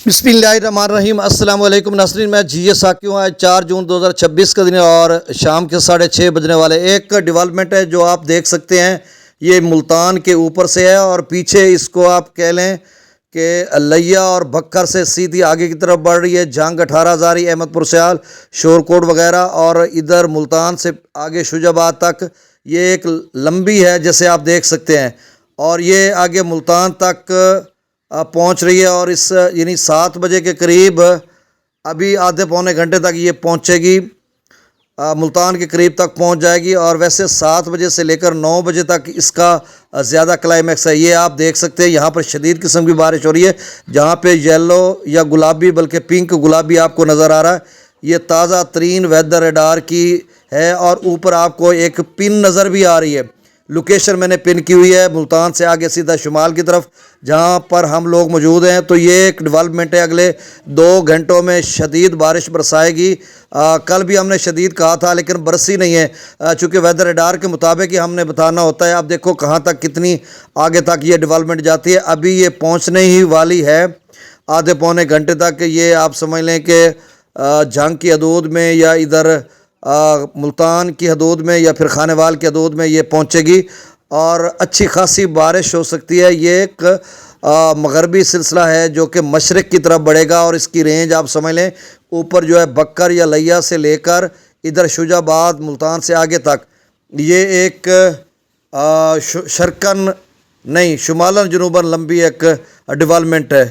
बिस्मिल्लाहिर्रहमानिर्रहीम। अस्सलाम वालेकुम नाज़रीन, मैं जी साकी हूँ। आज 4 जून 2026 का दिन है और शाम के 6:30 बजने वाले। एक डेवलपमेंट है जो आप देख सकते हैं, ये मुल्तान के ऊपर से है और पीछे इसको आप कह लें कि लिया और बक्कर से सीधी आगे की तरफ बढ़ रही है। जंग 18 हज़ारी, अहमदपुर सयाल, शोरकोट वगैरह, और इधर मुल्तान से आगे शुजाबाद तक ये एक लंबी है जैसे आप देख सकते हैं, और ये आगे मुल्तान तक पहुंच रही है। और इस यानी 7 बजे के करीब अभी आधे पौने घंटे तक ये पहुंचेगी, मुल्तान के करीब तक पहुंच जाएगी। और वैसे 7 बजे से लेकर 9 बजे तक इसका ज़्यादा क्लाइमैक्स है। ये आप देख सकते हैं, यहाँ पर शदीद किस्म की बारिश हो रही है, जहाँ पे येलो या गुलाबी बल्कि पिंक गुलाबी आपको नज़र आ रहा है। ये ताज़ा तरीन वेदर रडार की है और ऊपर आपको एक पिन नज़र भी आ रही है। लोकेशन मैंने पिन की हुई है, मुल्तान से आगे सीधा शुमाल की तरफ जहाँ पर हम लोग मौजूद हैं। तो ये एक डेवलपमेंट है, अगले 2 घंटों में शदीद बारिश बरसाएगी। कल भी हमने शदीद कहा था लेकिन बरसी नहीं है, चूँकि वेदर रडार के मुताबिक ही हमने बताना होता है। अब देखो कहाँ तक, कितनी आगे तक ये डेवलपमेंट जाती है। अभी ये पहुँचने ही वाली है, आधे पौने घंटे तक ये आप समझ लें कि जंग की हदूद में या इधर मुल्तान की हदूद में या फिर खानेवाल की हदूद में ये पहुंचेगी और अच्छी खासी बारिश हो सकती है। ये एक मगरबी सिलसिला है जो कि मशरक़ की तरफ बढ़ेगा और इसकी रेंज आप समझ लें ऊपर जो है बक्कर या लिया से लेकर इधर शुजाबाद मुल्तान से आगे तक ये एक शर्कन नहीं शुमालन जनूबन लंबी एक डेवलपमेंट है।